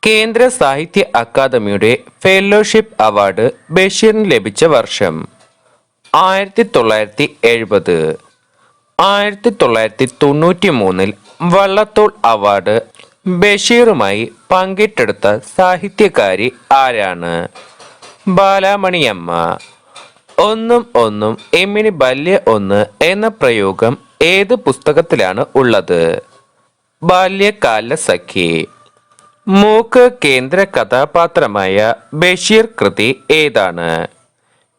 കേന്ദ്ര സാഹിത്യ അക്കാദമിയുടെ ഫെലോഷിപ്പ് അവാർഡ് ബഷീറിന് ലഭിച്ച വർഷം 1970. 1993 വള്ളത്തോൾ അവാർഡ് ബഷീറുമായി പങ്കിട്ടെടുത്ത സാഹിത്യകാരി ആരാണ്? ബാലാമണിയമ്മ. ഒന്നും ഒന്നും എമ്മിനി ബല്യ ഒന്ന് എന്ന പ്രയോഗം ഏത് പുസ്തകത്തിലാണ് ഉള്ളത്? ബാല്യകാല സഖി. മൂക്ക് കേന്ദ്ര കഥാപാത്രമായ ബഷീർ കൃതി ഏതാണ്?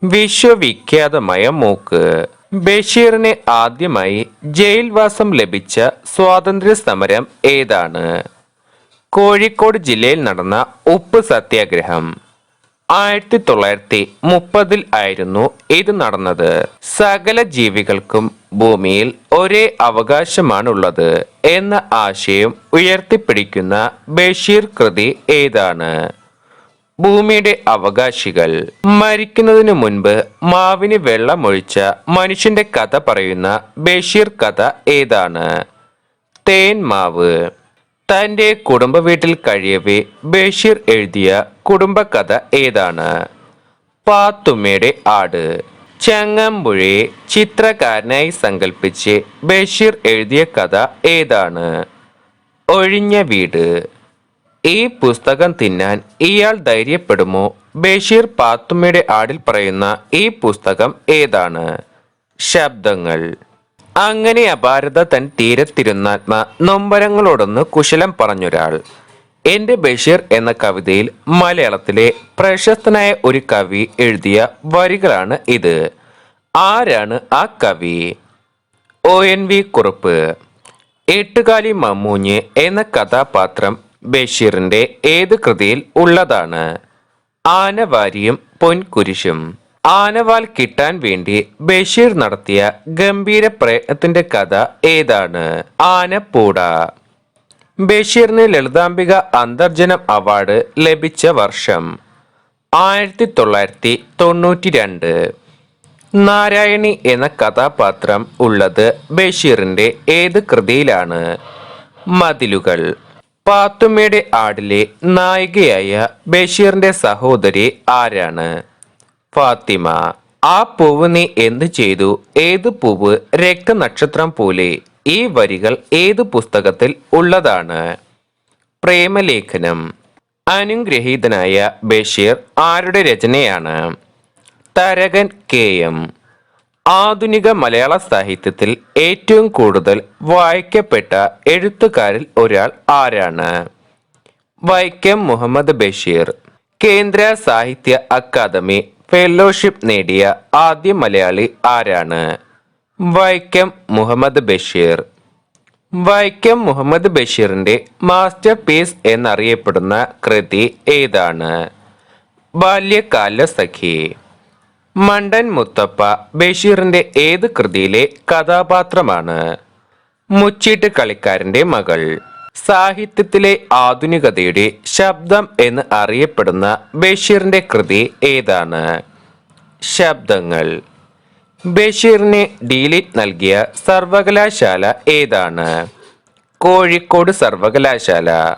വിശ്വവിഖ്യാതമായ മൂക്ക്. ബഷീറിന് ആദ്യമായി ജയിൽവാസം ലഭിച്ച സ്വാതന്ത്ര്യ സമരം ഏതാണ്? കോഴിക്കോട് ജില്ലയിൽ നടന്ന ഉപ്പ് സത്യാഗ്രഹം. 1930 ആയിരുന്നു ഇത് നടന്നത്. സകല ജീവികൾക്കും ഭൂമിയിൽ ഒരേ അവകാശമാണുള്ളത് എന്ന ആശയം ഉയർത്തിപ്പിടിക്കുന്ന ബഷീർ കൃതി ഏതാണ്? ഭൂമിയുടെ അവകാശികൾ. മരിക്കുന്നതിനു മുൻപ് മാവിന് വെള്ളമൊഴിച്ച മനുഷ്യന്റെ കഥ പറയുന്ന ബഷീർ കഥ ഏതാണ്? തേന്മാവ്. തന്റെ കുടുംബ വീട്ടിൽ കഴിയവേ ബഷീർ എഴുതിയ കുടുംബകഥ ഏതാണ്? പാത്തുമ്മയുടെ ആട്. ചങ്ങമ്പുഴയെ ചിത്രകാരനായി സങ്കല്പിച്ച് ബഷീർ എഴുതിയ കഥ ഏതാണ്? ഒഴിഞ്ഞ വീട്. ഈ പുസ്തകം തിന്നാൻ ഇയാൾ ധൈര്യപ്പെടുമോ? ബഷീർ പാത്തുമ്മയുടെ ആടിൽ പറയുന്ന ഈ പുസ്തകം ഏതാണ്? ശബ്ദങ്ങൾ. അങ്ങനെ അപാരത തൻ തീരത്തിരുന്നാത്മ നൊമ്പരങ്ങളോടൊന്ന് കുശലം പറഞ്ഞൊരാൾ. എന്റെ ബഷീർ എന്ന കവിതയിൽ മലയാളത്തിലെ പ്രശസ്തനായ ഒരു കവി എഴുതിയ വരികളാണ് ഇത്. ആരാണ് ആ കവി? ONV കുറുപ്പ്. എട്ടുകാലി മമ്മൂഞ്ഞ് എന്ന കഥാപാത്രം ബഷീറിന്റെ ഏത് കൃതിയിൽ ഉള്ളതാണ്? ആനവാരിയും പൊൻകുരിശും. ആനവാൽ കിട്ടാൻ വേണ്ടി ബഷീർ നടത്തിയ ഗംഭീര പ്രയത്നത്തിന്റെ കഥ ഏതാണ്? ആനപ്പൂട. ബഷീറിന് ലളിതാംബിക അന്തർജനം അവാർഡ് ലഭിച്ച വർഷം 1992. നാരായണി എന്ന കഥാപാത്രം ഉള്ളത് ബഷീറിന്റെ ഏത് കൃതിയിലാണ്? മതിലുകൾ. പാത്തുമ്മയുടെ ആടിലെ നായികയായ ബഷീറിന്റെ സഹോദരി ആരാണ്? ഫാത്തിമ. ആ പൂവ് നീ എന്ത് ചെയ്തു? ഏത് പൂവ്? രക്തനക്ഷത്രം പോലെ. ഈ വരികൾ ഏത് പുസ്തകത്തിൽ ഉള്ളതാണ്? പ്രേമലേഖനം. അനുഗ്രഹീതനായ ബഷീർ ആരുടെ രചനയാണ്? തരകൻ KM. ആധുനിക മലയാള സാഹിത്യത്തിൽ ഏറ്റവും കൂടുതൽ വായിക്കപ്പെട്ട എഴുത്തുകാരിൽ ഒരാൾ ആരാണ്? വൈക്കം മുഹമ്മദ് ബഷീർ. കേന്ദ്ര സാഹിത്യ അക്കാദമി ഫെലോഷിപ്പ് നേടിയ ആദ്യ മലയാളി ആരാണ്? വൈക്കം മുഹമ്മദ് ബഷീർ. വൈക്കം മുഹമ്മദ് ബഷീറിന്റെ മാസ്റ്റർ പീസ് എന്നറിയപ്പെടുന്ന കൃതി ഏതാണ്? ബാല്യകാല സഖി. മണ്ടൻ മുത്തപ്പ ബഷീറിന്റെ ഏത് കൃതിയിലെ കഥാപാത്രമാണ്? മുച്ചീട്ട് കളിക്കാരന്റെ മകൾ. സാഹിത്യത്തിലെ ആധുനികതയുടെ ശബ്ദം എന്ന് അറിയപ്പെടുന്ന ബഷീറിന്റെ കൃതി ഏതാണ്? ശബ്ദങ്ങൾ. ബഷീറിന് ഡിലിറ്റ് നൽകിയ സർവകലാശാല ഏതാണ്? കോഴിക്കോട് സർവകലാശാല.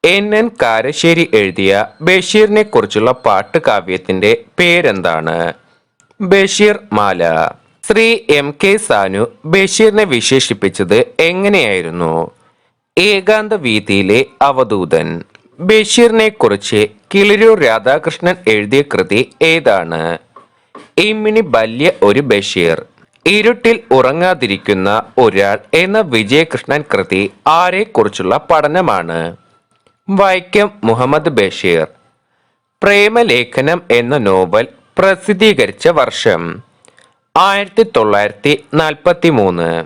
NN കാരശ്ശേരി എഴുതിയ ബഷീറിനെ കുറിച്ചുള്ള പാട്ട് കാവ്യത്തിന്റെ പേരെന്താണ്? ബഷീർ മാല. ശ്രീ MK സാനു ബഷീറിനെ വിശേഷിപ്പിച്ചത് എങ്ങനെയായിരുന്നു? ഏകാന്ത വീതിയിലെ അവധൂതൻ. ബഷീറിനെ കുറിച്ച് കിളിരൂർ രാധാകൃഷ്ണൻ എഴുതിയ കൃതി ഏതാണ്? ഇമ്മിണി ബല്യ ഒരു ബഷീർ. ഇരുട്ടിൽ ഉറങ്ങാതിരിക്കുന്ന ഒരാൾ എന്ന വിജയകൃഷ്ണൻ കൃതി ആരെക്കുറിച്ചുള്ള പഠനമാണ്? വൈക്കം മുഹമ്മദ് ബഷീർ. പ്രേമലേഖനം എന്ന നോവൽ പ്രസിദ്ധീകരിച്ച വർഷം 1943.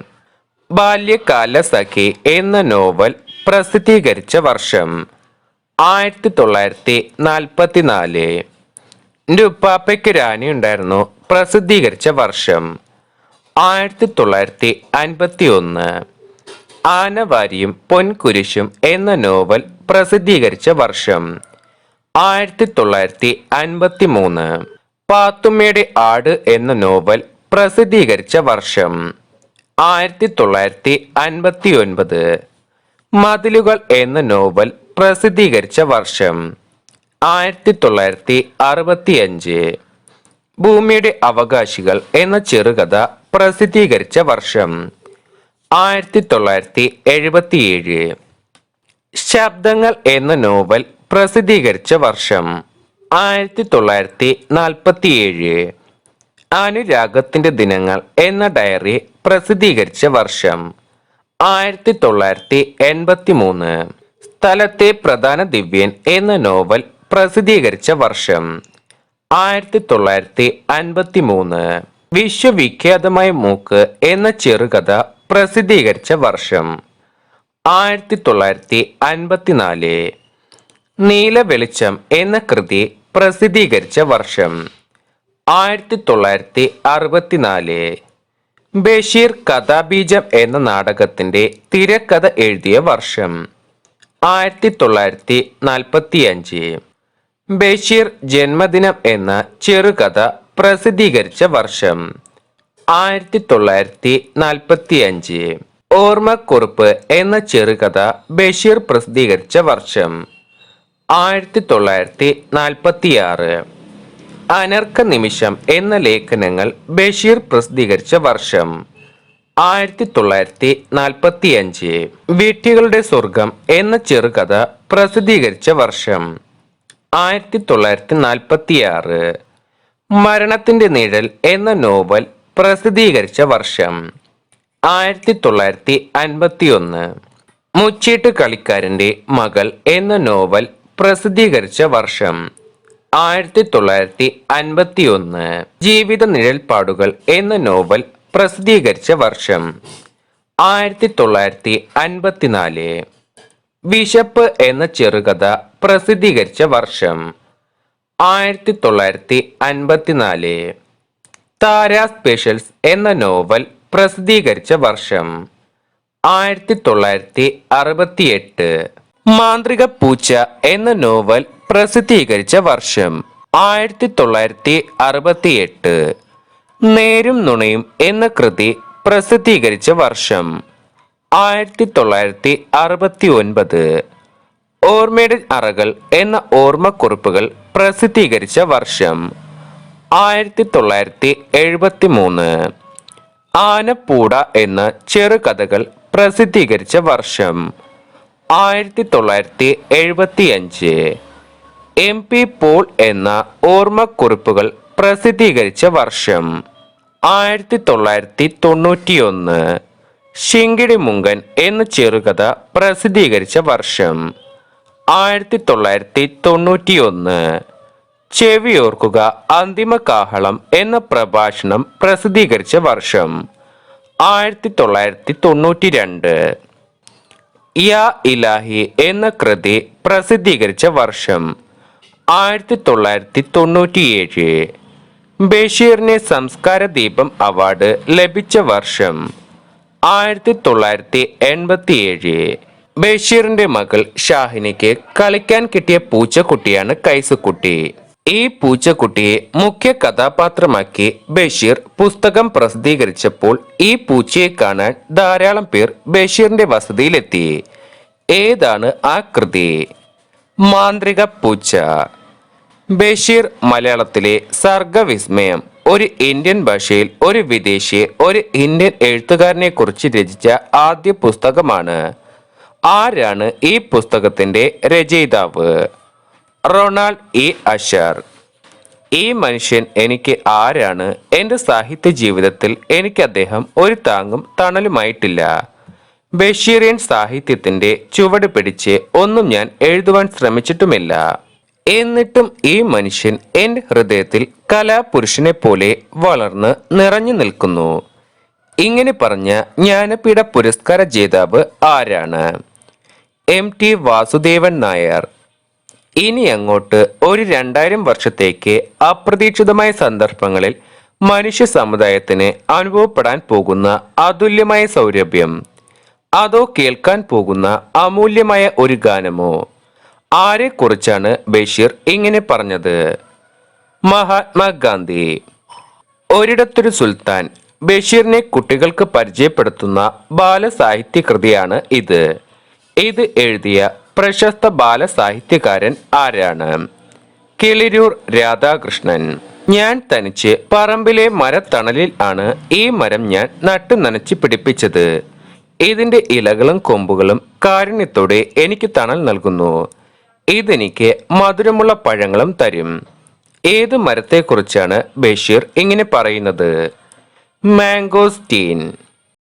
ബാല്യകാല സഖി എന്ന നോവൽ പ്രസിദ്ധീകരിച്ച വർഷം 1944. എൻ്റെ ഉപ്പാപ്പയ്ക്ക് രാനി ഉണ്ടായിരുന്നു പ്രസിദ്ധീകരിച്ച വർഷം 1951. ആനവാരിയും പൊൻകുരിശും എന്ന നോവൽ പ്രസിദ്ധീകരിച്ച വർഷം 1953. പാത്തുമ്മയുടെ ആട് എന്ന നോവൽ പ്രസിദ്ധീകരിച്ച വർഷം 1959. മതിലുകൾ എന്ന നോവൽ പ്രസിദ്ധീകരിച്ച വർഷം 1965. ഭൂമിയുടെ അവകാശികൾ എന്ന ചെറുകഥ പ്രസിദ്ധീകരിച്ച വർഷം 1977. ശബ്ദങ്ങൾ എന്ന നോവൽ പ്രസിദ്ധീകരിച്ച വർഷം 1947. അനുരാഗത്തിന്റെ ദിനങ്ങൾ എന്ന ഡയറി പ്രസിദ്ധീകരിച്ച വർഷം 1983. സ്ഥലത്തെ പ്രധാന ദിവ്യൻ എന്ന നോവൽ പ്രസിദ്ധീകരിച്ച വർഷം 1953. വിശ്വവിഖ്യാതമായ മൂക്ക് എന്ന ചെറുകഥ പ്രസിദ്ധീകരിച്ച വർഷം 1954. നീല വെളിച്ചം എന്ന കൃതി പ്രസിദ്ധീകരിച്ച വർഷം 1964. ബഷീർ കഥാബീജം എന്ന നാടകത്തിന്റെ തിരക്കഥ എഴുതിയ വർഷം 1945. ബഷീർ ജന്മദിനം എന്ന ചെറുകഥ പ്രസിദ്ധീകരിച്ച വർഷം 1945. ഓർമ്മക്കുറിപ്പ് എന്ന ചെറുകഥ ബഷീർ പ്രസിദ്ധീകരിച്ച വർഷം 1946. അനർക്ക നിമിഷം എന്ന ലേഖനങ്ങൾ ബഷീർ പ്രസിദ്ധീകരിച്ച വർഷം 1945. വിഡ്ഢികളുടെ സ്വർഗം എന്ന ചെറുകഥ പ്രസിദ്ധീകരിച്ച വർഷം 1946. മരണത്തിന്റെ നിഴൽ എന്ന നോവൽ പ്രസിദ്ധീകരിച്ച വർഷം 1951. മുച്ചീട്ട് കളിക്കാരന്റെ മകൾ എന്ന നോവൽ പ്രസിദ്ധീകരിച്ച വർഷം 1951. ജീവിത നിഴൽപ്പാടുകൾ എന്ന നോവൽ പ്രസിദ്ധീകരിച്ച വർഷം 1954. വിശപ്പ് എന്ന ചെറുകഥ പ്രസിദ്ധീകരിച്ച വർഷം 1954. താര സ്പെഷ്യൽസ് എന്ന നോവൽ പ്രസിദ്ധീകരിച്ച വർഷം 1968. മാന്ത്രിക പൂച്ച എന്ന നോവൽ പ്രസിദ്ധീകരിച്ച വർഷം 1968. നേരും നുണയും എന്ന കൃതി പ്രസിദ്ധീകരിച്ച വർഷം 1969. ഓർമ്മയുടെ അറകൾ എന്ന ഓർമ്മക്കുറിപ്പുകൾ പ്രസിദ്ധീകരിച്ച വർഷം 1973. ആനപ്പൂട എന്ന ചെറുകഥകൾ പ്രസിദ്ധീകരിച്ച വർഷം 1975. MP പോൾ എന്ന ഓർമ്മക്കുറിപ്പുകൾ പ്രസിദ്ധീകരിച്ച വർഷം 1991. ശിങ്കിടി മുങ്കൻ എന്ന ചെറുകഥ പ്രസിദ്ധീകരിച്ച വർഷം 1991. ചെവിയോർക്കുക അന്തിമ കാഹളം എന്ന പ്രഭാഷണം പ്രസിദ്ധീകരിച്ച വർഷം 1992. യാ ഇലാഹി എന്ന കൃതി പ്രസിദ്ധീകരിച്ച വർഷം 1997. ബഷീറിന് സംസ്കാര ദീപം അവാർഡ് ലഭിച്ച വർഷം 1987. ബഷീറിന്റെ മകൾ ഷാഹിനിക്ക് കളിക്കാൻ കിട്ടിയ പൂച്ചക്കുട്ടിയാണ് കൈസുക്കുട്ടി. ഈ പൂച്ചക്കുട്ടിയെ മുഖ്യ കഥാപാത്രമാക്കി ബഷീർ പുസ്തകം പ്രസിദ്ധീകരിച്ചപ്പോൾ ഈ പൂച്ചയെ കാണാൻ ധാരാളം പേർ ബഷീറിന്റെ വസതിയിലെത്തി. ഏതാണ് ആ കൃതി? മാന്ത്രിക പൂച്ച. ബഷീർ മലയാളത്തിലെ സർഗവിസ്മയം ഒരു ഇന്ത്യൻ ഭാഷയിൽ ഒരു വിദേശിയെ ഒരു ഇന്ത്യൻ എഴുത്തുകാരനെ കുറിച്ച് രചിച്ച ആദ്യ പുസ്തകമാണ്. ആരാണ് ഈ പുസ്തകത്തിന്റെ രചയിതാവ്? Ronald E Asher. ഈ മനുഷ്യൻ എനിക്ക് ആരാണ്? എൻ്റെ സാഹിത്യ ജീവിതത്തിൽ എനിക്ക് അദ്ദേഹം ഒരു താങ്ങും തണലുമായിട്ടില്ല. ബഷീറിയൻ സാഹിത്യത്തിന്റെ ചുവട് പിടിച്ച് ഒന്നും ഞാൻ എഴുതുവാൻ ശ്രമിച്ചിട്ടുമില്ല. എന്നിട്ടും ഈ മനുഷ്യൻ എൻ്റെ ഹൃദയത്തിൽ കലാപുരുഷനെ പോലെ വളർന്ന് നിറഞ്ഞു നിൽക്കുന്നു. ഇങ്ങനെ പറഞ്ഞ ജ്ഞാനപീഠ പുരസ്കാര ജേതാവ് ആരാണ്? MT വാസുദേവൻ നായർ. ഇനി അങ്ങോട്ട് ഒരു 2000 വർഷത്തേക്ക് അപ്രതീക്ഷിതമായ സന്ദർഭങ്ങളിൽ മനുഷ്യ സമുദായത്തിന് അനുഭവപ്പെടാൻ പോകുന്ന അതുല്യമായ സൗരഭ്യം, അതോ കേൾക്കാൻ പോകുന്ന അമൂല്യമായ ഒരു ഗാനമോ? ആരെക്കുറിച്ചാണ് ബഷീർ ഇങ്ങനെ പറഞ്ഞത്? മഹാത്മാഗാന്ധി. ഒരിടത്തൊരു സുൽത്താൻ. ബഷീറിനെ കുട്ടികൾക്ക് പരിചയപ്പെടുത്തുന്ന ബാലസാഹിത്യ കൃതിയാണ് ഇത്. ഇത് എഴുതിയ പ്രശസ്ത ബാലസാഹിത്യകാരൻ ആരാണ്? കിളിരൂർ രാധാകൃഷ്ണൻ. ഞാൻ തനിച്ച് പറമ്പിലെ മരത്തണലിൽ ആണ് ഈ മരം ഞാൻ നട്ടു നനച്ച് പിടിപ്പിച്ചത്. ഇതിന്റെ ഇലകളും കൊമ്പുകളും കാരുണ്യത്തോടെ എനിക്ക് തണൽ നൽകുന്നു. ഇതെനിക്ക് മധുരമുള്ള പഴങ്ങളും തരും. ഏത് മരത്തെക്കുറിച്ചാണ് ബഷീർ ഇങ്ങനെ പറയുന്നത്? മാംഗോസ്റ്റീൻ.